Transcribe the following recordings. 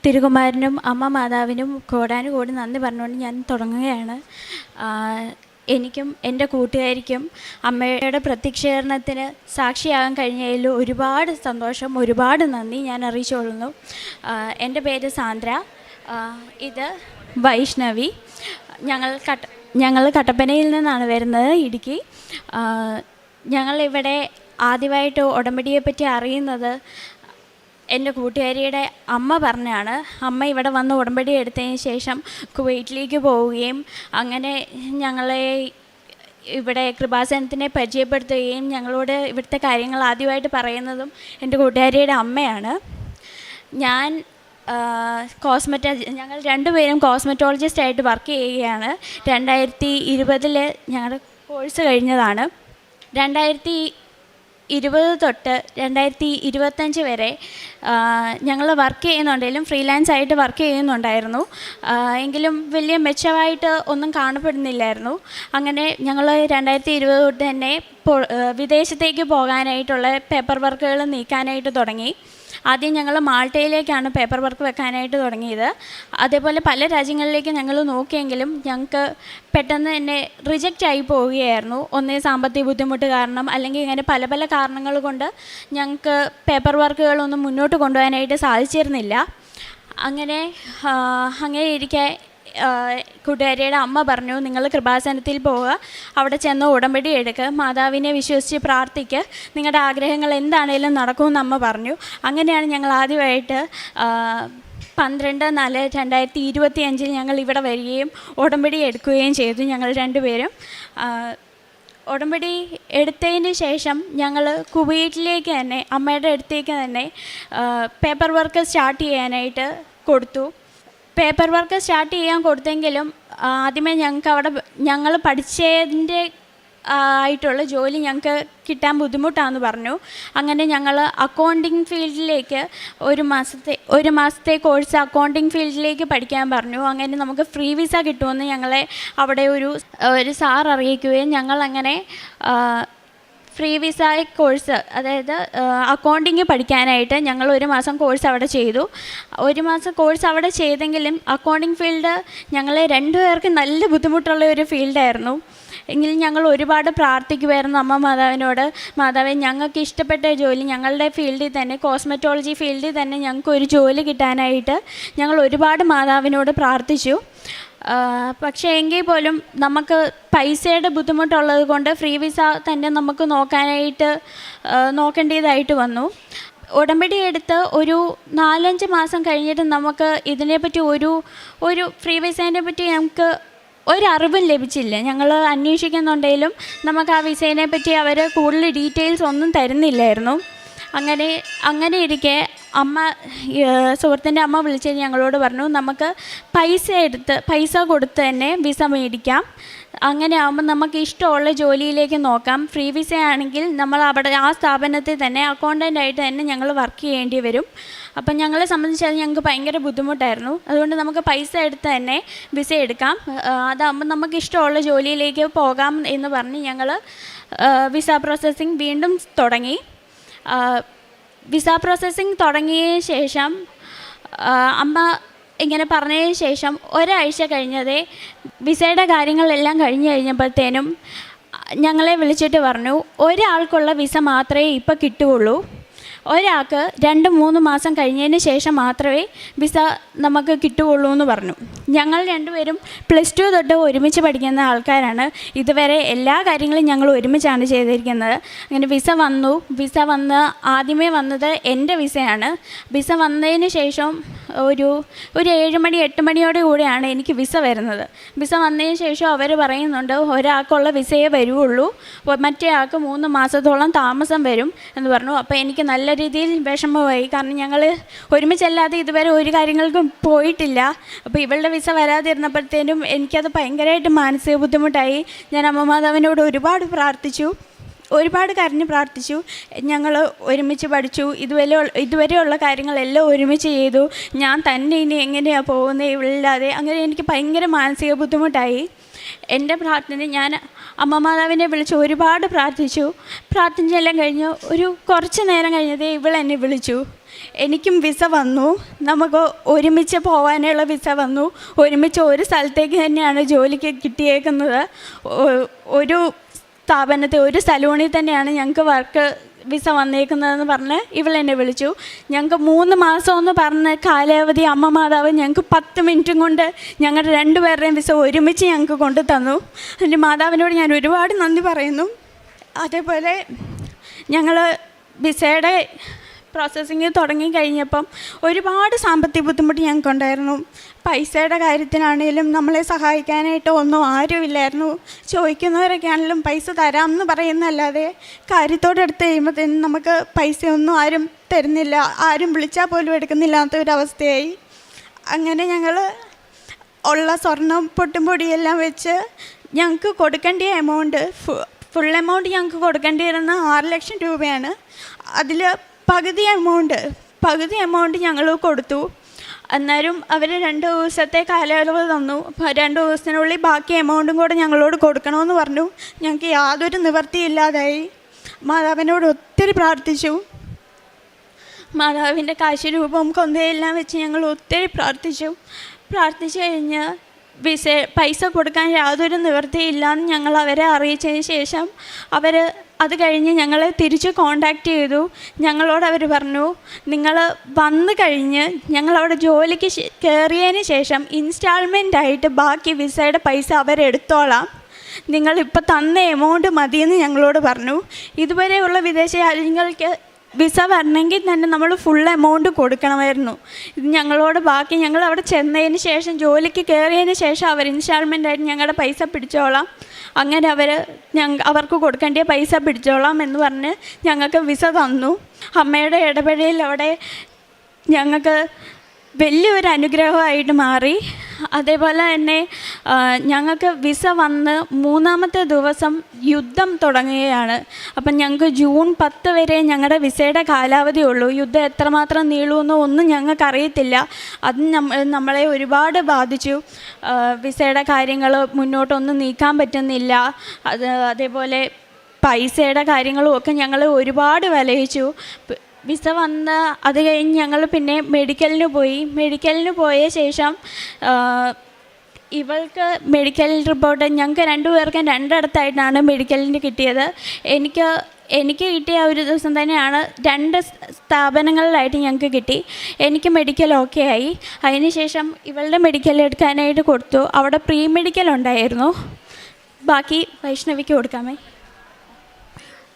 തിരുകുമാരനും അമ്മ മാതാവിനും കോടാനുകോടി നന്ദി പറഞ്ഞുകൊണ്ട് ഞാൻ തുടങ്ങുകയാണ്. എനിക്കും എൻ്റെ കൂട്ടുകാരിക്കും അമ്മയുടെ പ്രത്യക്ഷീകരണത്തിന് സാക്ഷിയാകാൻ കഴിഞ്ഞതിൽ ഒരുപാട് സന്തോഷം, ഒരുപാട് നന്ദി ഞാൻ അറിയിച്ചുകൊള്ളുന്നു. എൻ്റെ പേര് സാന്ദ്ര, ഇത് വൈഷ്ണവി. ഞങ്ങൾ കട്ടപ്പനയിൽ നിന്നാണ് വരുന്നത്, ഇടുക്കി. ഞങ്ങളിവിടെ ആദ്യമായിട്ട് ഉടമ്പടിയെപ്പറ്റി അറിയുന്നത് എൻ്റെ കൂട്ടുകാരിയുടെ അമ്മ പറഞ്ഞാണ്. അമ്മ ഇവിടെ വന്ന് ഉടമ്പടി എടുത്തതിന് ശേഷം കുവൈറ്റിലേക്ക് പോവുകയും അങ്ങനെ ഞങ്ങളെ ഇവിടെ കൃപാസനത്തിനെ പരിചയപ്പെടുത്തുകയും ഞങ്ങളോട് ഇവിടുത്തെ കാര്യങ്ങൾ ആദ്യമായിട്ട് പറയുന്നതും എൻ്റെ കൂട്ടുകാരിയുടെ അമ്മയാണ്. ഞാൻ ഞങ്ങൾ രണ്ടുപേരും കോസ്മെറ്റോളജിസ്റ്റായിട്ട് വർക്ക് ചെയ്യുകയാണ്. 2020 ഞങ്ങളുടെ കോഴ്സ് കഴിഞ്ഞതാണ്. 2020 തൊട്ട് 2025 വരെ ഞങ്ങൾ വർക്ക് ചെയ്യുന്നുണ്ടെങ്കിലും ഫ്രീലാൻസ് ആയിട്ട് വർക്ക് ചെയ്യുന്നുണ്ടായിരുന്നു. എങ്കിലും വലിയ മെച്ചമായിട്ട് ഒന്നും കാണപ്പെടുന്നില്ലായിരുന്നു. അങ്ങനെ ഞങ്ങൾ 2020 തൊട്ട് തന്നെ വിദേശത്തേക്ക് പോകാനായിട്ടുള്ള പേപ്പർ വർക്കുകൾ നീക്കാനായിട്ട് തുടങ്ങി. ആദ്യം ഞങ്ങൾ മാൾട്ടയിലേക്കാണ് പേപ്പർ വർക്ക് വെക്കാനായിട്ട് തുടങ്ങിയത്. അതേപോലെ പല രാജ്യങ്ങളിലേക്ക് ഞങ്ങൾ നോക്കിയെങ്കിലും ഞങ്ങൾക്ക് പെട്ടെന്ന് തന്നെ റിജക്റ്റ് ആയി പോവുകയായിരുന്നു. ഒന്നേ സാമ്പത്തിക ബുദ്ധിമുട്ട് കാരണം, അല്ലെങ്കിൽ ഇങ്ങനെ പല പല കാരണങ്ങൾ കൊണ്ട് ഞങ്ങൾക്ക് പേപ്പർ വർക്കുകളൊന്നും മുന്നോട്ട് കൊണ്ടുപോകാനായിട്ട് സാധിച്ചിരുന്നില്ല. അങ്ങനെ ഇരിക്കെ കൂട്ടുകാരിയുടെ അമ്മ പറഞ്ഞു, നിങ്ങൾ കൃപാസനത്തിൽ പോവുക, അവിടെ ചെന്ന് ഉടമ്പടി എടുക്കുക, മാതാവിനെ വിശ്വസിച്ച് പ്രാർത്ഥിക്കുക, നിങ്ങളുടെ ആഗ്രഹങ്ങൾ എന്താണേലും നടക്കുമെന്ന് അമ്മ പറഞ്ഞു. അങ്ങനെയാണ് ഞങ്ങൾ ആദ്യമായിട്ട് 12/4/2025 ഞങ്ങൾ ഇവിടെ വരികയും ഉടമ്പടി എടുക്കുകയും ചെയ്തു. ഞങ്ങൾ രണ്ടുപേരും ഉടമ്പടി എടുത്തതിന് ശേഷം ഞങ്ങൾ കുവൈറ്റിലേക്ക് തന്നെ, അമ്മയുടെ അടുത്തേക്ക് തന്നെ പേപ്പർ വർക്ക് സ്റ്റാർട്ട് ചെയ്യാനായിട്ട് കൊടുത്തു. പേപ്പർ വർക്ക് സ്റ്റാർട്ട് ചെയ്യാൻ കൊടുത്തെങ്കിലും ആദ്യമേ ഞങ്ങൾ പഠിച്ചതിൻ്റെ ആയിട്ടുള്ള ജോലി ഞങ്ങൾക്ക് കിട്ടാൻ ബുദ്ധിമുട്ടാണെന്ന് പറഞ്ഞു. അങ്ങനെ ഞങ്ങൾ അക്കൗണ്ടിങ് ഫീൽഡിലേക്ക് ഒരു മാസത്തെ കോഴ്സ് അക്കൗണ്ടിങ് ഫീൽഡിലേക്ക് പഠിക്കാൻ പറഞ്ഞു. അങ്ങനെ നമുക്ക് ഫ്രീ വിസ കിട്ടുമെന്ന് ഞങ്ങളെ അവിടെ ഒരു സാർ അറിയിക്കുകയും ഞങ്ങളങ്ങനെ ഫ്രീ വിസ കോഴ്സ്, അതായത് അക്കൗണ്ടിങ് പഠിക്കാനായിട്ട് ഞങ്ങൾ 1 മാസം കോഴ്സ് അവിടെ ചെയ്തു. 1 മാസം കോഴ്സ് അവിടെ ചെയ്തെങ്കിലും അക്കൗണ്ടിങ് ഫീൽഡ് ഞങ്ങളെ രണ്ടുപേർക്ക് നല്ല ബുദ്ധിമുട്ടുള്ള ഒരു ഫീൽഡായിരുന്നു. എങ്കിലും ഞങ്ങൾ ഒരുപാട് പ്രാർത്ഥിക്കുമായിരുന്നു അമ്മ മാതാവിനോട്, മാതാവേ ഞങ്ങൾക്ക് ഇഷ്ടപ്പെട്ട ജോലി, ഞങ്ങളുടെ ഫീൽഡിൽ തന്നെ കോസ്മെറ്റോളജി ഫീൽഡിൽ തന്നെ ഞങ്ങൾക്ക് ഒരു ജോലി കിട്ടാനായിട്ട് ഞങ്ങൾ ഒരുപാട് മാതാവിനോട് പ്രാർത്ഥിച്ചു. പക്ഷേ എങ്കിൽ പോലും നമുക്ക് പൈസയുടെ ബുദ്ധിമുട്ടുള്ളത് കൊണ്ട് ഫ്രീ വിസ തന്നെ നമുക്ക് നോക്കേണ്ടതായിട്ട് വന്നു. ഉടമ്പടി എടുത്ത് ഒരു 4-5 മാസം കഴിഞ്ഞിട്ട് നമുക്ക് ഇതിനെപ്പറ്റി ഒരു ഫ്രീ വിസേനെ പറ്റി ഞങ്ങൾക്ക് ഒരറിവും ലഭിച്ചില്ല. ഞങ്ങൾ അന്വേഷിക്കുന്നുണ്ടെങ്കിലും നമുക്ക് ആ വിസേനെ പറ്റി അവർ കൂടുതൽ ഡീറ്റെയിൽസ് ഒന്നും തരുന്നില്ലായിരുന്നു. അങ്ങനെ ഇരിക്കെ സുഹൃത്തിൻ്റെ അമ്മ വിളിച്ചിട്ട് ഞങ്ങളോട് പറഞ്ഞു, നമുക്ക് പൈസ കൊടുത്ത് തന്നെ വിസ മേടിക്കാം, അങ്ങനെ ആകുമ്പോൾ നമുക്ക് ഇഷ്ടമുള്ള ജോലിയിലേക്ക് നോക്കാം. ഫ്രീ വിസ ആണെങ്കിൽ നമ്മൾ അവിടെ ആ സ്ഥാപനത്തിൽ തന്നെ അക്കൗണ്ടൻ്റായിട്ട് തന്നെ ഞങ്ങൾ വർക്ക് ചെയ്യേണ്ടി വരും. അപ്പം ഞങ്ങളെ സംബന്ധിച്ച് അത് ഞങ്ങൾക്ക് ഭയങ്കര ബുദ്ധിമുട്ടായിരുന്നു. അതുകൊണ്ട് നമുക്ക് പൈസ എടുത്ത് തന്നെ വിസ എടുക്കാം, അതാകുമ്പോൾ നമുക്ക് ഇഷ്ടമുള്ള ജോലിയിലേക്ക് പോകാം എന്ന് പറഞ്ഞ് ഞങ്ങൾ വിസ പ്രോസസ്സിങ് വീണ്ടും തുടങ്ങി. വിസ പ്രോസസ്സിങ് തുടങ്ങിയ ശേഷം അമ്മ ഇങ്ങനെ പറഞ്ഞതിന് ശേഷം ഒരാഴ്ച കഴിഞ്ഞതേ വിസയുടെ കാര്യങ്ങളെല്ലാം കഴിഞ്ഞപ്പോഴത്തേനും ഞങ്ങളെ വിളിച്ചിട്ട് പറഞ്ഞു, ഒരാൾക്കുള്ള വിസ മാത്രമേ ഇപ്പോൾ കിട്ടുകയുള്ളൂ, ഒരാൾക്ക് 2-3 മാസം കഴിഞ്ഞതിന് ശേഷം മാത്രമേ വിസ നമുക്ക് കിട്ടുകയുള്ളൂ എന്ന് പറഞ്ഞു. ഞങ്ങൾ രണ്ടുപേരും +2 തൊട്ട് ഒരുമിച്ച് പഠിക്കുന്ന ആൾക്കാരാണ്. ഇതുവരെ എല്ലാ കാര്യങ്ങളും ഞങ്ങൾ ഒരുമിച്ചാണ് ചെയ്തിരിക്കുന്നത്. അങ്ങനെ വിസ വന്ന് ആദ്യമേ വന്നത് എൻ്റെ വിസയാണ്. വിസ വന്നതിന് ശേഷം ഒരു 7 മണി 8 മണിയോടെ കൂടെയാണ് എനിക്ക് വിസ വരുന്നത്. വിസ വന്നതിന് ശേഷം അവർ പറയുന്നുണ്ട്, ഒരാൾക്കുള്ള വിസയെ വരുള്ളൂ, മറ്റേ ആൾക്ക് 3 മാസത്തോളം താമസം വരും എന്ന് പറഞ്ഞു. അപ്പോൾ എനിക്ക് നല്ല രീതിയിൽ വിഷമമായി, കാരണം ഞങ്ങൾ ഒരുമിച്ചല്ലാതെ ഇതുവരെ ഒരു കാര്യങ്ങൾക്കും പോയിട്ടില്ല. അപ്പോൾ ഇവളുടെ വിസ വരാതിരുന്നപ്പോഴത്തേനും എനിക്കത് ഭയങ്കരമായിട്ട് മാനസിക ബുദ്ധിമുട്ടായി. ഞാൻ അമ്മ മാതാവിനോട് ഒരുപാട് കരഞ്ഞ് പ്രാർത്ഥിച്ചു. ഞങ്ങൾ ഒരുമിച്ച് പഠിച്ചു, ഇതുവരെയുള്ള കാര്യങ്ങളെല്ലാം ഒരുമിച്ച് ചെയ്തു. ഞാൻ തന്നെ ഇനി എങ്ങനെയാണ് പോകുന്നത് ഇവളില്ലാതെ? അങ്ങനെ എനിക്ക് ഭയങ്കര മാനസിക ബുദ്ധിമുട്ടായി. എൻ്റെ പ്രാർത്ഥന ഞാൻ അമ്മ മാതാവിനെ വിളിച്ച് ഒരുപാട് പ്രാർത്ഥിച്ചെല്ലാം കഴിഞ്ഞ് ഒരു കുറച്ച് നേരം കഴിഞ്ഞതേ ഇവളെന്നെ വിളിച്ചു. എനിക്കും വിസ വന്നു. നമുക്ക് ഒരുമിച്ച് പോകാനുള്ള വിസ വന്നു. ഒരുമിച്ച് ഒരു സ്ഥലത്തേക്ക് തന്നെയാണ് ജോലിക്ക് കിട്ടിയേക്കുന്നത്. ഒരു സ്ഥാപനത്തിൽ, ഒരു സലൂണിൽ തന്നെയാണ് ഞങ്ങൾക്ക് വർക്ക് വിസ വന്നേക്കുന്നതെന്ന് പറഞ്ഞ് ഇവളെന്നെ വിളിച്ചു. ഞങ്ങൾക്ക് 3 മാസമെന്ന് പറഞ്ഞ് കാലാവധി അമ്മ മാതാവ് ഞങ്ങൾക്ക് 10 മിനിറ്റും കൊണ്ട് ഞങ്ങളുടെ 2 പേരുടെയും വിസ ഒരുമിച്ച് ഞങ്ങൾക്ക് കൊണ്ടു തന്നു. എൻ്റെ മാതാവിനോട് ഞാൻ ഒരുപാട് നന്ദി പറയുന്നു. അതേപോലെ ഞങ്ങൾ വിസയുടെ പ്രോസസ്സിങ് തുടങ്ങിക്കഴിഞ്ഞപ്പം ഒരുപാട് സാമ്പത്തിക ബുദ്ധിമുട്ട് ഞങ്ങൾക്കുണ്ടായിരുന്നു. പൈസയുടെ കാര്യത്തിനാണെങ്കിലും നമ്മളെ സഹായിക്കാനായിട്ട് ഒന്നും ആരുമില്ലായിരുന്നു. ചോദിക്കുന്നവരൊക്കെ ആണെങ്കിലും പൈസ തരാമെന്ന് പറയുന്നതല്ലാതെ കാര്യത്തോടെ എടുത്ത് കഴിയുമ്പോഴത്തേനും നമുക്ക് പൈസയൊന്നും ആരും തരുന്നില്ല, ആരും വിളിച്ചാൽ പോലും എടുക്കുന്നില്ലാത്തൊരവസ്ഥയായി. അങ്ങനെ ഞങ്ങൾ ഉള്ള സ്വർണം പൊട്ടും പൊടിയെല്ലാം വെച്ച് ഞങ്ങൾക്ക് കൊടുക്കേണ്ട എമൗണ്ട്, ഫുൾ എമൗണ്ട് ഞങ്ങൾക്ക് കൊടുക്കേണ്ടിയിരുന്ന 6 ലക്ഷം രൂപയാണ്. അതിൽ പകുതി എമൗണ്ട് ഞങ്ങൾ കൊടുത്തു. അന്നേരം അവർ 2 ദിവസത്തെ കാലയളവ് തന്നു. 2 ദിവസത്തിനുള്ളിൽ ബാക്കി എമൗണ്ടും കൂടെ ഞങ്ങളോട് കൊടുക്കണമെന്ന് പറഞ്ഞു. ഞങ്ങൾക്ക് യാതൊരു നിവൃത്തിയില്ലാതായി. മാതാവിനോട് ഒത്തിരി പ്രാർത്ഥിച്ചു. മാതാവിൻ്റെ കാശ് രൂപവും കൊന്തയെല്ലാം വെച്ച് ഞങ്ങൾ ഒത്തിരി പ്രാർത്ഥിച്ചു കഴിഞ്ഞ് പൈസ കൊടുക്കാൻ യാതൊരു നിവൃത്തിയില്ലാന്ന് ഞങ്ങൾ അവരെ അറിയിച്ചതിന് ശേഷം അത് കഴിഞ്ഞ് ഞങ്ങളെ തിരിച്ച് കോണ്ടാക്റ്റ് ചെയ്തു. ഞങ്ങളോട് അവർ പറഞ്ഞു, നിങ്ങൾ വന്നു കഴിഞ്ഞ് ഞങ്ങളവിടെ ജോലിക്ക് കയറിയതിന് ശേഷം ഇൻസ്റ്റാൾമെൻ്റായിട്ട് ബാക്കി വിസയുടെ പൈസ അവരെടുത്തോളാം, നിങ്ങളിപ്പോൾ തന്ന എമൗണ്ട് മതിയെന്ന് ഞങ്ങളോട് പറഞ്ഞു. ഇതുവരെയുള്ള വിദേശ രാജ്യങ്ങൾക്ക് വിസ വരണമെങ്കിൽ തന്നെ നമ്മൾ ഫുൾ എമൗണ്ട് കൊടുക്കണമായിരുന്നു. ഇത് ഞങ്ങളോട് ബാക്കി ഞങ്ങൾ അവിടെ ചെന്നതിന് ശേഷം, ജോലിക്ക് കയറിയതിന് ശേഷം അവർ ഇൻസ്റ്റാൾമെൻ്റായിട്ട് ഞങ്ങളുടെ പൈസ പിടിച്ചോളാം, അങ്ങനെ അവർക്ക് കൊടുക്കേണ്ട പൈസ പിടിച്ചോളാം എന്ന് പറഞ്ഞ് ഞങ്ങൾക്ക് വിസ തന്നു. അമ്മയുടെ ഇടപെടലിൽ അവിടെ ഞങ്ങൾക്ക് വലിയൊരു അനുഗ്രഹമായിട്ട് മാറി. അതേപോലെ തന്നെ ഞങ്ങൾക്ക് വിസ വന്ന് 3-ാമത്തെ ദിവസം യുദ്ധം തുടങ്ങുകയാണ്. അപ്പം ഞങ്ങൾക്ക് ജൂൺ 10 വരെ ഞങ്ങളുടെ വിസയുടെ കാലാവധി ഉള്ളൂ. യുദ്ധം എത്രമാത്രം നീളുമെന്നോ ഒന്നും ഞങ്ങൾക്കറിയത്തില്ല. അത് നമ്മളെ ഒരുപാട് ബാധിച്ചു. വിസയുടെ കാര്യങ്ങൾ മുന്നോട്ടൊന്നും നീക്കാൻ പറ്റുന്നില്ല. അതേപോലെ പൈസയുടെ കാര്യങ്ങളും ഒക്കെ ഞങ്ങൾ ഒരുപാട് വിലയിച്ചു. വിസ വന്ന് അത് കഴിഞ്ഞ് ഞങ്ങൾ പിന്നെ മെഡിക്കലിന് പോയ ശേഷം ഇവൾക്ക് മെഡിക്കൽ റിപ്പോർട്ട് ഞങ്ങൾക്ക് 2 പേർക്കും 2 ഇടത്തായിട്ടാണ് മെഡിക്കലിന് കിട്ടിയത്. എനിക്ക് കിട്ടിയ ഒരു ദിവസം തന്നെയാണ് 2 സ്ഥാപനങ്ങളിലായിട്ട് ഞങ്ങൾക്ക് കിട്ടി. എനിക്ക് മെഡിക്കൽ ഓക്കെ ആയി. അതിനുശേഷം ഇവളുടെ മെഡിക്കൽ എടുക്കാനായിട്ട് കൊടുത്തു. അവിടെ പ്രീ മെഡിക്കൽ ഉണ്ടായിരുന്നു. ബാക്കി വൈഷ്ണവിക്ക് കൊടുക്കാമേ.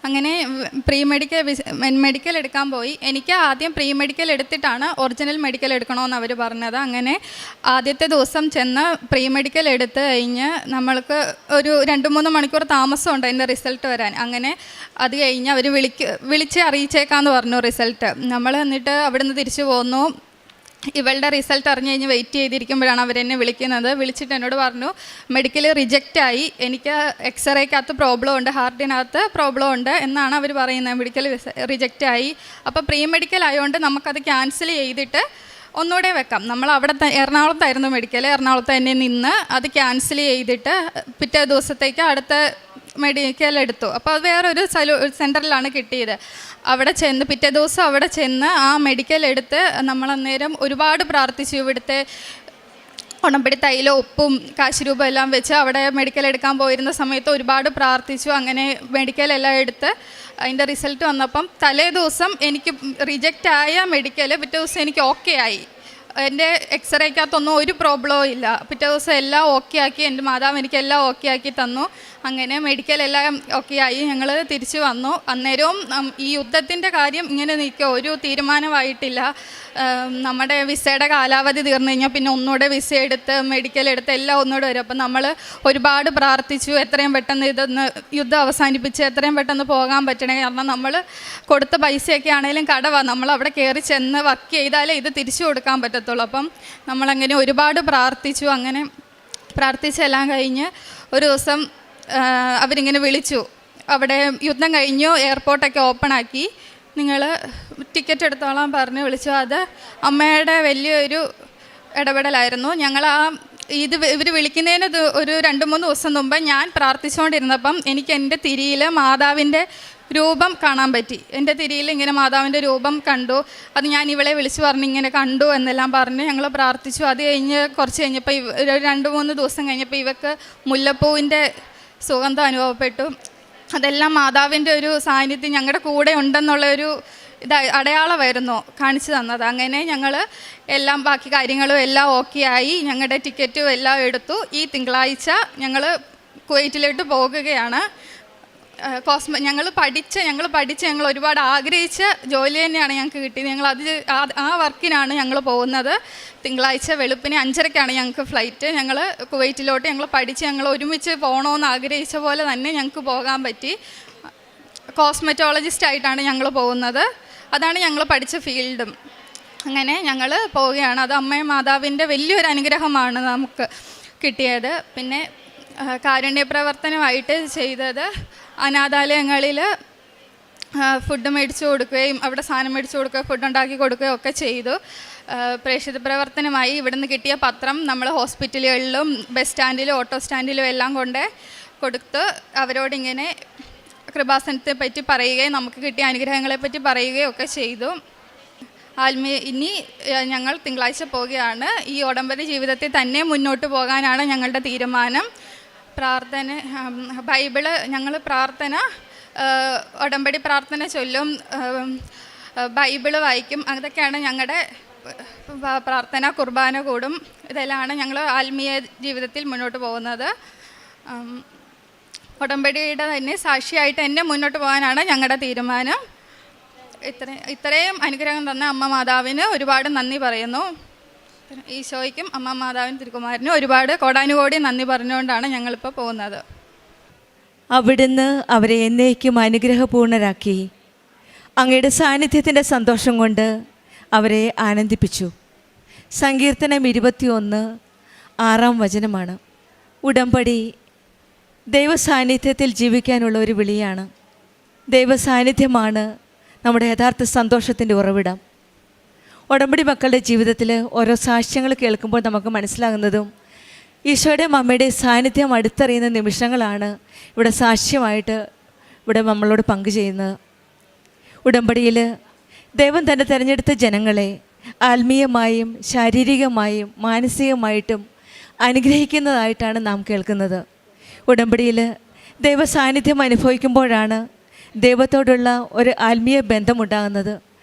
അങ്ങനെ മെഡിക്കൽ എടുക്കാൻ പോയി. എനിക്ക് ആദ്യം പ്രീ മെഡിക്കൽ എടുത്തിട്ടാണ് ഒറിജിനൽ മെഡിക്കൽ എടുക്കണമെന്ന് അവർ പറഞ്ഞത്. അങ്ങനെ ആദ്യത്തെ ദിവസം ചെന്ന് പ്രീ മെഡിക്കൽ എടുത്ത് കഴിഞ്ഞ് നമ്മൾക്ക് ഒരു 2-3 മണിക്കൂർ താമസമുണ്ട് അതിൻ്റെ റിസൾട്ട് വരാൻ. അങ്ങനെ അത് കഴിഞ്ഞ് അവർ വിളിച്ച് അറിയിച്ചേക്കാമെന്ന് പറഞ്ഞു റിസൾട്ട്. നമ്മൾ എന്നിട്ട് അവിടെ നിന്ന് തിരിച്ചു പോന്നു. ഇവളുടെ റിസൾട്ട് അറിഞ്ഞ് കഴിഞ്ഞ് വെയിറ്റ് ചെയ്തിരിക്കുമ്പോഴാണ് അവരെന്നെ വിളിക്കുന്നത്. വിളിച്ചിട്ട് എന്നോട് പറഞ്ഞു മെഡിക്കൽ റിജക്റ്റായി, എനിക്ക് എക്സ്റേക്കകത്ത് പ്രോബ്ലം ഉണ്ട്, ഹാർട്ടിനകത്ത് പ്രോബ്ലം ഉണ്ട് എന്നാണ് അവർ പറയുന്നത്. മെഡിക്കൽ റിജക്റ്റായി. അപ്പോൾ പ്രീ മെഡിക്കൽ ആയതുകൊണ്ട് നമുക്കത് ക്യാൻസൽ ചെയ്തിട്ട് ഒന്നുകൂടെ വെക്കാം. നമ്മൾ എറണാകുളത്തായിരുന്നു മെഡിക്കൽ. എറണാകുളത്ത് തന്നെ നിന്ന് അത് ക്യാൻസൽ ചെയ്തിട്ട് പിറ്റേ ദിവസത്തേക്ക് അടുത്ത മെഡിക്കൽ എടുത്തു. അപ്പോൾ അത് വേറൊരു സെൻറ്ററിലാണ് കിട്ടിയത്. അവിടെ ചെന്ന് പിറ്റേ ദിവസം അവിടെ ചെന്ന് ആ മെഡിക്കൽ എടുത്ത് നമ്മളന്നേരം ഒരുപാട് പ്രാർത്ഥിച്ചു. ഇവിടുത്തെ ഉണമ്പടി തൈലം, ഉപ്പും കാശ് രൂപ എല്ലാം വെച്ച് അവിടെ മെഡിക്കൽ എടുക്കാൻ പോയിരുന്ന സമയത്ത് ഒരുപാട് പ്രാർത്ഥിച്ചു. അങ്ങനെ മെഡിക്കലെല്ലാം എടുത്ത് അതിൻ്റെ റിസൾട്ട് വന്നപ്പം തലേ ദിവസം എനിക്ക് റിജക്റ്റായ മെഡിക്കൽ പിറ്റേ ദിവസം എനിക്ക് ഓക്കെ ആയി. എൻ്റെ എക്സ്റേക്കകത്തൊന്നും ഒരു പ്രോബ്ലവും ഇല്ല. പിറ്റേ ദിവസം എല്ലാം ഓക്കെ ആക്കി. എൻ്റെ മാതാവ് എനിക്കെല്ലാം ഓക്കെ ആക്കി തന്നു. അങ്ങനെ മെഡിക്കലെല്ലാം ഓക്കെ ആയി. ഞങ്ങൾ തിരിച്ചു വന്നു. അന്നേരവും ഈ യുദ്ധത്തിൻ്റെ കാര്യം ഇങ്ങനെ നിൽക്കുക, ഒരു തീരുമാനമായിട്ടില്ല. നമ്മുടെ വിസയുടെ കാലാവധി തീർന്നു കഴിഞ്ഞാൽ പിന്നെ ഒന്നുകൂടെ വിസ എടുത്ത് മെഡിക്കൽ എടുത്ത് എല്ലാം ഒന്നുകൂടെ വരും. അപ്പം നമ്മൾ ഒരുപാട് പ്രാർത്ഥിച്ചു എത്രയും പെട്ടെന്ന് ഇതൊന്ന് യുദ്ധം അവസാനിപ്പിച്ച് എത്രയും പെട്ടെന്ന് പോകാൻ പറ്റണേ. കാരണം നമ്മൾ കൊടുത്ത പൈസയൊക്കെ ആണെങ്കിലും കടവാണ്. നമ്മളവിടെ കയറി ചെന്ന് വർക്ക് ചെയ്താലേ ഇത് തിരിച്ചു കൊടുക്കാൻ പറ്റത്തുള്ളൂ. അപ്പം നമ്മളങ്ങനെ ഒരുപാട് പ്രാർത്ഥിച്ചു. അങ്ങനെ പ്രാർത്ഥിച്ചെല്ലാം കഴിഞ്ഞ് ഒരു ദിവസം അവരിങ്ങനെ വിളിച്ചു. അവിടെ യുദ്ധം കഴിഞ്ഞു, എയർപോർട്ടൊക്കെ ഓപ്പണാക്കി, നിങ്ങൾ ടിക്കറ്റ് എടുത്തോളാൻ പറഞ്ഞ് വിളിച്ചു. അത് അമ്മയുടെ വലിയൊരു ഇടപെടലായിരുന്നു. ഞങ്ങൾ ഇവർ വിളിക്കുന്നതിന് ഒരു 2-3 ദിവസം മുമ്പ് ഞാൻ പ്രാർത്ഥിച്ചുകൊണ്ടിരുന്നപ്പം എനിക്ക് എൻ്റെ തിരിയിൽ മാതാവിൻ്റെ രൂപം കാണാൻ പറ്റി. എൻ്റെ തിരിയിൽ ഇങ്ങനെ മാതാവിൻ്റെ രൂപം കണ്ടു. അത് ഞാൻ ഇവളെ വിളിച്ചു പറഞ്ഞ് ഇങ്ങനെ കണ്ടു എന്നെല്ലാം പറഞ്ഞ് ഞങ്ങൾ പ്രാർത്ഥിച്ചു. അത് കഴിഞ്ഞ് കുറച്ച് കഴിഞ്ഞപ്പോൾ 2-3 ദിവസം കഴിഞ്ഞപ്പോൾ ഇവക്ക് മുല്ലപ്പൂവിൻ്റെ സുഗന്ധം അനുഭവപ്പെട്ടു. അതെല്ലാം മാതാവിൻ്റെ ഒരു സാന്നിധ്യം ഞങ്ങളുടെ കൂടെ ഉണ്ടെന്നുള്ളൊരു അടയാളമായിരുന്നു കാണിച്ചു തന്നത്. അങ്ങനെ ഞങ്ങൾ എല്ലാം ബാക്കി കാര്യങ്ങളും എല്ലാം ഓക്കെ ആയി. ഞങ്ങളുടെ ടിക്കറ്റും എല്ലാം എടുത്തു. ഈ തിങ്കളാഴ്ച ഞങ്ങൾ കുവൈറ്റിലോട്ട് പോകുകയാണ്. ഞങ്ങൾ പഠിച്ച് ഞങ്ങൾ ഒരുപാട് ആഗ്രഹിച്ച ജോലി തന്നെയാണ് ഞങ്ങൾക്ക് കിട്ടിയത്. ആ വർക്കിനാണ് ഞങ്ങൾ പോകുന്നത്. തിങ്കളാഴ്ച വെളുപ്പിന് 5:30 ഞങ്ങൾക്ക് ഫ്ലൈറ്റ്. ഞങ്ങൾ കുവൈറ്റിലോട്ട് ഞങ്ങൾ ഒരുമിച്ച് പോകണമെന്ന് ആഗ്രഹിച്ച പോലെ തന്നെ ഞങ്ങൾക്ക് പോകാൻ പറ്റി. കോസ്മെറ്റോളജിസ്റ്റ് ആയിട്ടാണ് ഞങ്ങൾ പോകുന്നത്. അതാണ് ഞങ്ങൾ പഠിച്ച ഫീൽഡും. അങ്ങനെ ഞങ്ങൾ പോവുകയാണ്. അത് അമ്മയും മാതാവിൻ്റെ വലിയൊരു അനുഗ്രഹമാണ് നമുക്ക് കിട്ടിയത്. പിന്നെ കാരുണ്യ പ്രവർത്തനമായിട്ട് ചെയ്തത് അനാഥാലയങ്ങളിൽ ഫുഡ് മേടിച്ചു കൊടുക്കുകയും അവിടെ സാധനം മേടിച്ചു കൊടുക്കുകയും ഫുഡ് ഉണ്ടാക്കി കൊടുക്കുകയും ഒക്കെ ചെയ്തു. പ്രേക്ഷിത പ്രവർത്തനമായി ഇവിടുന്ന് കിട്ടിയ പത്രം നമ്മൾ ഹോസ്പിറ്റലുകളിലും ബസ് സ്റ്റാൻഡിലും ഓട്ടോ സ്റ്റാൻഡിലും എല്ലാം കൊണ്ട് കൊടുത്ത് അവരോടിങ്ങനെ കൃപാസനത്തെ പറ്റി പറയുകയും നമുക്ക് കിട്ടിയ അനുഗ്രഹങ്ങളെ പറ്റി പറയുകയും ഒക്കെ ചെയ്തു. ഇനി ഞങ്ങൾ തിങ്കളാഴ്ച പോവുകയാണ്. ഈ ഉടമ്പടി ജീവിതത്തിൽ തന്നെ മുന്നോട്ട് പോകാനാണ് ഞങ്ങളുടെ തീരുമാനം. ബൈബിള് ഞങ്ങൾ ഉടമ്പടി പ്രാർത്ഥന ചൊല്ലും, ബൈബിള് വായിക്കും. അതൊക്കെയാണ് ഞങ്ങളുടെ പ്രാർത്ഥന. കുർബാന കൂടും. ഇതെല്ലാമാണ് ഞങ്ങൾ ആത്മീയ ജീവിതത്തിൽ മുന്നോട്ട് പോകുന്നത്. ഉടമ്പടിയുടെ തന്നെ സാക്ഷിയായിട്ട് തന്നെ മുന്നോട്ട് പോകാനാണ് ഞങ്ങളുടെ തീരുമാനം. ഇത്രയും അനുഗ്രഹം തന്ന അമ്മ മാതാവിന് ഒരുപാട് നന്ദി പറയുന്നു. ഈശോയ്ക്കും അമ്മ മാതാവിനും തിരുക്കുമാരനും ഒരുപാട് കോടാനുകോടി നന്ദി പറഞ്ഞുകൊണ്ടാണ് ഞങ്ങളിപ്പോൾ പോകുന്നത്. അവിടുന്ന് അവരെ എന്നേക്കും അനുഗ്രഹപൂർണരാക്കി. അങ്ങയുടെ സാന്നിധ്യത്തിൻ്റെ സന്തോഷം കൊണ്ട് അവരെ ആനന്ദിപ്പിച്ചു. സങ്കീർത്തനം 21:6 ഉടമ്പടി ദൈവസാന്നിധ്യത്തിൽ ജീവിക്കാനുള്ള ഒരു വിളിയാണ്. ദൈവസാന്നിധ്യമാണ് നമ്മുടെ യഥാർത്ഥ സന്തോഷത്തിൻ്റെ ഉറവിടം. ഉടമ്പടി മക്കളുടെ ജീവിതത്തിൽ ഓരോ സാക്ഷ്യങ്ങൾ കേൾക്കുമ്പോൾ നമുക്ക് മനസ്സിലാകുന്നതും ഈശോയുടെയും അമ്മയുടെയും സാന്നിധ്യം അടുത്തറിയുന്ന നിമിഷങ്ങളാണ് ഇവിടെ സാക്ഷ്യമായിട്ട് ഇവിടെ നമ്മളോട് പങ്കുചെയ്യുന്നത്. ഉടമ്പടിയിൽ ദൈവം തന്നെ തിരഞ്ഞെടുത്ത ജനങ്ങളെ ആത്മീയമായും ശാരീരികമായും മാനസികമായിട്ടും അനുഗ്രഹിക്കുന്നതായിട്ടാണ് നാം കേൾക്കുന്നത്. ഉടമ്പടിയിൽ ദൈവ സാന്നിധ്യം അനുഭവിക്കുമ്പോഴാണ് ദൈവത്തോടുള്ള ഒരു ആത്മീയ ബന്ധമുണ്ടാകുന്നത്.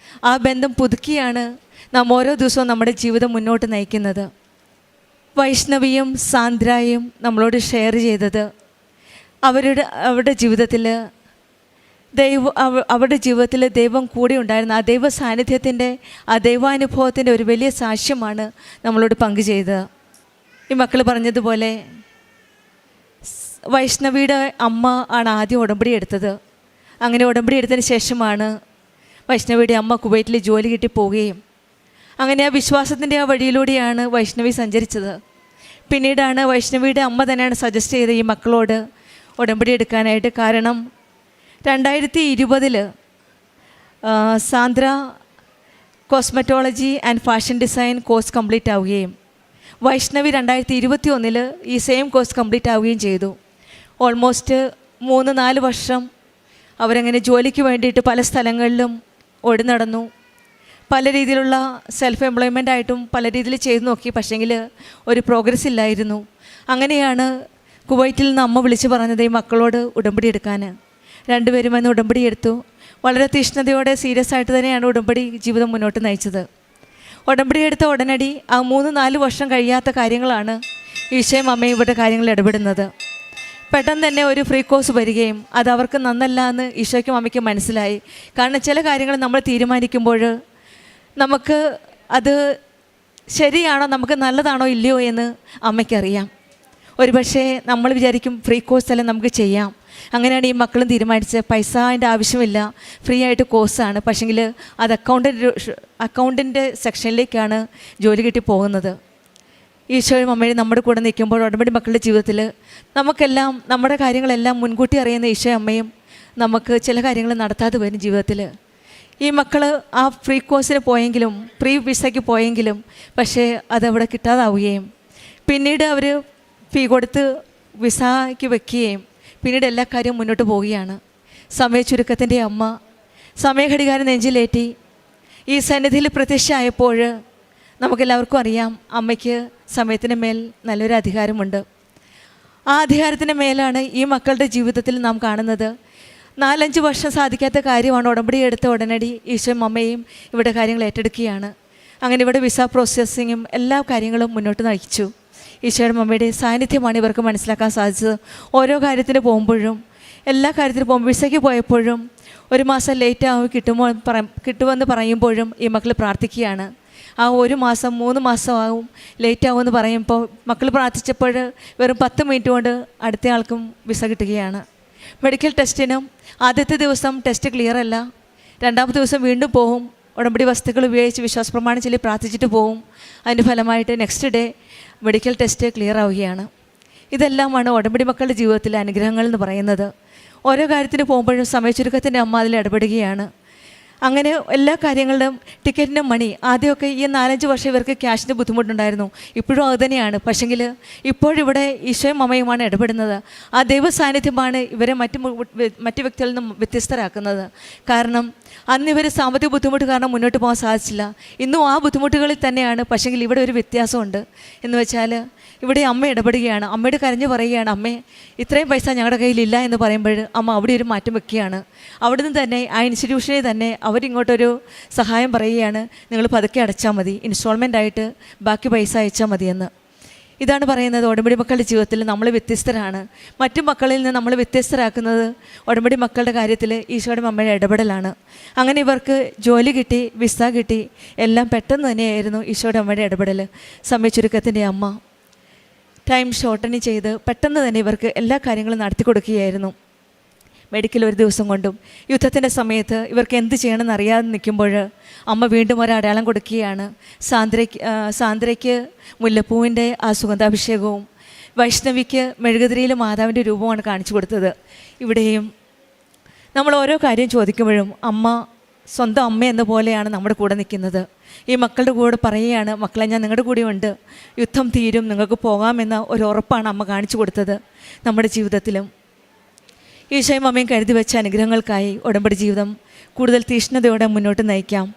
ആ ബന്ധം പുതുക്കിയാണ് നാം ഓരോ ദിവസവും നമ്മുടെ ജീവിതം മുന്നോട്ട് നയിക്കുന്നത്. വൈഷ്ണവിയും സാന്ദ്രയും നമ്മളോട് ഷെയർ ചെയ്തത് അവരുടെ ജീവിതത്തിൽ ദൈവം കൂടെ ഉണ്ടായിരുന്ന ആ ദൈവ സാന്നിധ്യത്തിൻ്റെ ആ ദൈവാനുഭവത്തിൻ്റെ ഒരു വലിയ സാക്ഷ്യമാണ് നമ്മളോട് പങ്കുചെയ്തത്. ഈ മക്കൾ പറഞ്ഞതുപോലെ വൈഷ്ണവിയുടെ അമ്മ ആണ് ആദ്യം ഉടമ്പടി എടുത്തത്. അങ്ങനെ ഉടമ്പടി എടുത്തതിന് ശേഷമാണ് വൈഷ്ണവിയുടെ അമ്മ കുവൈറ്റിൽ ജോലി കിട്ടി പോവുകയും അങ്ങനെ ആ വിശ്വാസത്തിൻ്റെ ആ വഴിയിലൂടെയാണ് വൈഷ്ണവി സഞ്ചരിച്ചത്. പിന്നീടാണ് വൈഷ്ണവിയുടെ അമ്മ തന്നെയാണ് സജസ്റ്റ് ചെയ്തത് ഈ മക്കളോട് ഉടമ്പടി എടുക്കാനായിട്ട്. കാരണം 2020 Sandra cosmetology and fashion design course complete ആവുകയും വൈഷ്ണവി 2021 ഈ സെയിം കോഴ്സ് കംപ്ലീറ്റ് ആവുകയും ചെയ്തു. ഓൾമോസ്റ്റ് 3-4 വർഷം അവരങ്ങനെ ജോലിക്ക് വേണ്ടിയിട്ട് പല സ്ഥലങ്ങളിലും ഓടി നടന്നു. പല രീതിയിലുള്ള സെൽഫ് എംപ്ലോയ്മെൻ്റ് ആയിട്ടും പല രീതിയിൽ ചെയ്തു നോക്കി. പക്ഷേങ്കിൽ ഒരു പ്രോഗ്രസ് ഇല്ലായിരുന്നു. അങ്ങനെയാണ് കുവൈറ്റിൽ നിന്ന് അമ്മ വിളിച്ച് പറഞ്ഞത് ഈ മക്കളോട് ഉടമ്പടി എടുക്കാൻ. രണ്ടുപേരും വന്ന് ഉടമ്പടി എടുത്തു. വളരെ തീഷ്ണതയോടെ സീരിയസ് ആയിട്ട് തന്നെയാണ് ഉടമ്പടി ജീവിതം മുന്നോട്ട് നയിച്ചത്. ഉടമ്പടി എടുത്ത ഉടനടി ആ 3-4 വർഷം കഴിയാത്ത കാര്യങ്ങളാണ് ഈശോയും അമ്മയും ഇവരുടെ കാര്യങ്ങളിൽ ഇടപെടുന്നത്. പെട്ടെന്ന് തന്നെ ഒരു ഫ്രീ കോഴ്സ് വരികയും അത് അവർക്ക് നന്നല്ല എന്ന് ഈശോയ്ക്കും അമ്മയ്ക്കും മനസ്സിലായി. കാരണം ചില കാര്യങ്ങൾ നമ്മൾ തീരുമാനിക്കുമ്പോൾ നമുക്ക് അത് ശരിയാണോ, നമുക്ക് നല്ലതാണോ ഇല്ലയോ എന്ന് അമ്മയ്ക്കറിയാം. ഒരുപക്ഷെ നമ്മൾ വിചാരിക്കും ഫ്രീ കോഴ്സ് എല്ലാം നമുക്ക് ചെയ്യാം. അങ്ങനെയാണ് ഈ മക്കളും തീരുമാനിച്ചത്. പൈസേൻ്റെ ആവശ്യമില്ല, ഫ്രീ ആയിട്ട് കോഴ്സാണ്. പക്ഷേങ്കിൽ അത് അക്കൗണ്ടിൻ്റെ സെക്ഷനിലേക്കാണ് ജോലി കിട്ടി പോകുന്നത്. ഈശോയും അമ്മയും നമ്മുടെ കൂടെ നിൽക്കുമ്പോൾ ഉടമ്പടി മക്കളുടെ ജീവിതത്തിൽ നമുക്കെല്ലാം നമ്മുടെ കാര്യങ്ങളെല്ലാം മുൻകൂട്ടി അറിയുന്ന ഈശോയും അമ്മയും നമുക്ക് ചില കാര്യങ്ങൾ നടത്താതെ വരും ജീവിതത്തിൽ. ഈ മക്കൾ ആ ഫ്രീ കോഴ്സിന് പോയെങ്കിലും പ്രീ വിസയ്ക്ക് പോയെങ്കിലും പക്ഷേ അതവിടെ കിട്ടാതാവുകയും പിന്നീട് അവർ ഫീ കൊടുത്ത് വിസയ്ക്ക് വെക്കുകയും പിന്നീട് എല്ലാ കാര്യവും മുന്നോട്ട് പോവുകയാണ്. സമയച്ചുരുക്കത്തിൻ്റെ അമ്മ സമയഘടികാരം നെഞ്ചിലേറ്റി ഈ സന്നിധിയിൽ പ്രത്യക്ഷമായപ്പോൾ നമുക്കെല്ലാവർക്കും അറിയാം അമ്മയ്ക്ക് സമയത്തിന് മേൽ നല്ലൊരു അധികാരമുണ്ട്. ആ അധികാരത്തിന് മേലാണ് ഈ മക്കളുടെ ജീവിതത്തിൽ നാം കാണുന്നത്. 4-5 വർഷം സാധിക്കാത്ത കാര്യമാണ് ഉടമ്പടി എടുത്ത ഉടനടി ഈശോയും അമ്മയും ഇവിടെ കാര്യങ്ങൾ ഏറ്റെടുക്കുകയാണ്. അങ്ങനെ ഇവിടെ വിസ പ്രോസസ്സിങ്ങും എല്ലാ കാര്യങ്ങളും മുന്നോട്ട് നയിച്ചു. ഈശോയുടെ അമ്മയുടെ സാന്നിധ്യമാണ് ഇവർക്ക് മനസ്സിലാക്കാൻ സാധിച്ചത്. ഓരോ കാര്യത്തിന് പോകുമ്പോഴും എല്ലാ കാര്യത്തിനും പോകുമ്പോൾ വിസയ്ക്ക് പോയപ്പോഴും 1 മാസം ലേറ്റ് ആവും കിട്ടുമെന്ന് പറയുമ്പോഴും ഈ മക്കൾ പ്രാർത്ഥിക്കുകയാണ്. ആ 1 മാസം 3 മാസമാവും ലേറ്റ് ആവുമെന്ന് പറയുമ്പോൾ മക്കൾ പ്രാർത്ഥിച്ചപ്പോൾ വെറും 10 മിനിറ്റ് കൊണ്ട് അടുത്ത ആൾക്കും വിസ കിട്ടുകയാണ്. മെഡിക്കൽ ടെസ്റ്റിനും ആദ്യത്തെ ദിവസം ടെസ്റ്റ് ക്ലിയർ അല്ല, 2ാമത്തെ ദിവസം വീണ്ടും പോകും, ഉടമ്പടി വസ്തുക്കൾ ഉപയോഗിച്ച് വിശ്വാസപ്രമാണം ചൊല്ലി പ്രാർത്ഥിച്ചിട്ട് പോകും. അതിൻ്റെ ഫലമായിട്ട് next day medical test clear ആവുകയാണ്. ഇതെല്ലാമാണ് ഉടമ്പടി മക്കളുടെ ജീവിതത്തിലെ അനുഗ്രഹങ്ങൾ എന്ന് പറയുന്നത്. ഓരോ കാര്യത്തിന് പോകുമ്പോഴും സമയച്ചുരുക്കത്തിൻ്റെ അമ്മ അതിൽ ഇടപെടുകയാണ്. അങ്ങനെ എല്ലാ കാര്യങ്ങളുടെയും ടിക്കറ്റിൻ്റെ മണി ആദ്യമൊക്കെ ഈ 4-5 വർഷം ഇവർക്ക് ക്യാഷിൻ്റെ ബുദ്ധിമുട്ടുണ്ടായിരുന്നു. ഇപ്പോഴും അത് തന്നെയാണ്. പക്ഷെങ്കിൽ ഇപ്പോഴിവിടെ ഈശോയും അമ്മയുമാണ് ഇടപെടുന്നത്. ആ ദൈവ സാന്നിധ്യമാണ് ഇവരെ മറ്റ് വ്യക്തികളിൽ നിന്നും വ്യത്യസ്തരാക്കുന്നത്. കാരണം അന്ന് ഇവർ സാമ്പത്തിക ബുദ്ധിമുട്ട് കാരണം മുന്നോട്ട് പോകാൻ സാധിച്ചില്ല. ഇന്നും ആ ബുദ്ധിമുട്ടുകളിൽ തന്നെയാണ്. പക്ഷെങ്കിൽ ഇവിടെ ഒരു വ്യത്യാസമുണ്ട് എന്ന് വെച്ചാൽ ഇവിടെ അമ്മ ഇടപെടുകയാണ്. അമ്മയോട് കരഞ്ഞു പറയുകയാണ്, അമ്മേ ഇത്രയും പൈസ ഞങ്ങളുടെ കയ്യിലില്ല എന്ന് പറയുമ്പോൾ അമ്മ അവിടെ ഒരു മാറ്റം വെക്കുകയാണ്. അവിടുന്ന് തന്നെ ആ ഇൻസ്റ്റിറ്റ്യൂഷനിൽ തന്നെ അവരിങ്ങോട്ടൊരു സഹായം പറയുകയാണ്, നിങ്ങൾ പതുക്കെ അടച്ചാൽ മതി, ഇൻസ്റ്റാൾമെൻ്റ് ആയിട്ട് ബാക്കി പൈസ അയച്ചാൽ മതിയെന്ന്. ഇതാണ് പറയുന്നത് ഉടമ്പടി മക്കളുടെ ജീവിതത്തിൽ നമ്മൾ വ്യത്യസ്തരാണ്. മറ്റു മക്കളിൽ നിന്ന് നമ്മൾ വ്യത്യസ്തരാക്കുന്നത് ഉടമ്പടി മക്കളുടെ കാര്യത്തിൽ ഈശോയുടെ അമ്മയുടെ ഇടപെടലാണ്. അങ്ങനെ ഇവർക്ക് ജോലി കിട്ടി, വിസ കിട്ടി, എല്ലാം പെട്ടെന്ന് തന്നെയായിരുന്നു ഈശോയുടെ അമ്മയുടെ ഇടപെടൽ. സമയച്ചുരുക്കത്തിൻ്റെ അമ്മ ടൈം ഷോർട്ടനി ചെയ്ത് പെട്ടെന്ന് തന്നെ ഇവർക്ക് എല്ലാ കാര്യങ്ങളും നടത്തി കൊടുക്കുകയായിരുന്നു. മെഡിക്കൽ 1 ദിവസം കൊണ്ടും. യുദ്ധത്തിൻ്റെ സമയത്ത് ഇവർക്ക് എന്ത് ചെയ്യണമെന്ന് അറിയാതെ നിൽക്കുമ്പോൾ അമ്മ വീണ്ടും ഒരു അടയാളം കൊടുക്കുകയാണ്. സാന്ദ്രയ്ക്ക് മുല്ലപ്പൂവിൻ്റെ ആ സുഗന്ധാഭിഷേകവും വൈഷ്ണവിക്ക് മെഴുകുതിരിയിലെ മാതാവിൻ്റെ രൂപമാണ് കാണിച്ചു കൊടുത്തത്. ഇവിടെയും നമ്മൾ ഓരോ കാര്യം ചോദിക്കുമ്പോഴും അമ്മ സ്വന്തം അമ്മ എന്ന പോലെയാണ് നമ്മുടെ കൂടെ നിൽക്കുന്നത്. ഈ മക്കളുടെ കൂടെ പറയുകയാണ്, മക്കളെ ഞാൻ നിങ്ങളുടെ കൂടെ ഉണ്ട്, യുദ്ധം തീരും, നിങ്ങൾക്ക് പോകാമെന്ന ഒരു ഉറപ്പാണ് അമ്മ കാണിച്ചു കൊടുത്തത്. നമ്മുടെ ജീവിതത്തിലും ഈശോയും അമ്മയും കരുതി വെച്ച അനുഗ്രഹങ്ങൾക്കായി ഉടമ്പടി ജീവിതം കൂടുതൽ തീഷ്ണതയോടെ മുന്നോട്ട് നയിക്കാം.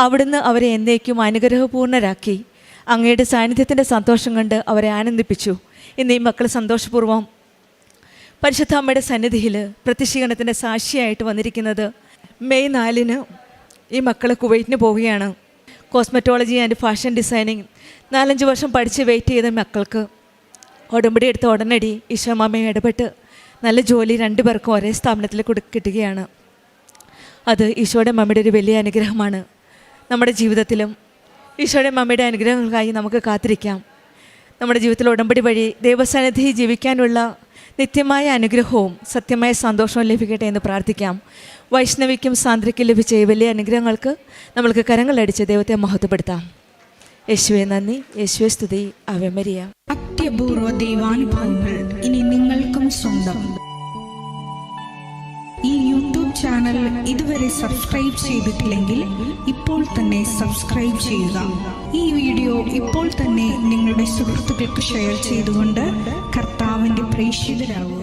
അവിടുന്ന് അവരെ എന്നേക്കും അനുഗ്രഹപൂർണ്ണരാക്കി അങ്ങയുടെ സാന്നിധ്യത്തിൻ്റെ സന്തോഷം കണ്ട് അവരെ ആനന്ദിപ്പിച്ചു. ഇന്ന് ഈ മക്കൾ സന്തോഷപൂർവ്വം പരിശുദ്ധ അമ്മയുടെ സന്നിധിയിൽ പ്രത്യക്ഷീകരണത്തിൻ്റെ സാക്ഷിയായിട്ട് വന്നിരിക്കുന്നത്. മെയ് 4-ന് ഈ മക്കൾ കുവൈറ്റിന് പോവുകയാണ്. കോസ്മെറ്റോളജി ആൻഡ് ഫാഷൻ ഡിസൈനിങ് 4-5 വർഷം പഠിച്ച് വെയിറ്റ് ചെയ്ത മക്കൾക്ക് ഉടമ്പടി എടുത്ത ഉടനടി ഈശോ അമ്മയും ഇടപെട്ട് നല്ല ജോലി 2 പേർക്കും ഒരേ സ്ഥാപനത്തിൽ കിട്ടുകയാണ്. അത് ഈശോയുടെ അമ്മയുടെ ഒരു വലിയ അനുഗ്രഹമാണ്. നമ്മുടെ ജീവിതത്തിലും ഈശോയുടെ അമ്മയുടെ അനുഗ്രഹങ്ങൾക്കായി നമുക്ക് കാത്തിരിക്കാം. നമ്മുടെ ജീവിതത്തിൽ ഉടമ്പടി വഴി ദൈവസന്നിധി ജീവിക്കാനുള്ള നിത്യമായ അനുഗ്രഹവും സത്യമായ സന്തോഷവും ലഭിക്കട്ടെ എന്ന് പ്രാർത്ഥിക്കാം. വൈഷ്ണവിക്കും സാന്ദ്രയ്ക്കും ലഭിച്ച ഈ വലിയ അനുഗ്രഹങ്ങൾക്ക് നമ്മൾക്ക് കരങ്ങളടിച്ച് ദൈവത്തെ മഹത്വപ്പെടുത്താം. യേശുവേ നന്ദി, യേശുവേ സ്തുതി, ആവേ മരിയ. അത്യപൂർവ ദൈവാനുഭവങ്ങൾ ഇനി നിങ്ങൾക്കും സ്വന്തം. ഈ യൂട്യൂബ് ചാനൽ ഇതുവരെ സബ്സ്ക്രൈബ് ചെയ്തിട്ടില്ലെങ്കിൽ ഇപ്പോൾ തന്നെ സബ്സ്ക്രൈബ് ചെയ്യുക. ഈ വീഡിയോ ഇപ്പോൾ തന്നെ നിങ്ങളുടെ സുഹൃത്തുക്കൾക്ക് ഷെയർ ചെയ്തുകൊണ്ട് കർത്താവിൻ്റെ പ്രേക്ഷിതരാകുക.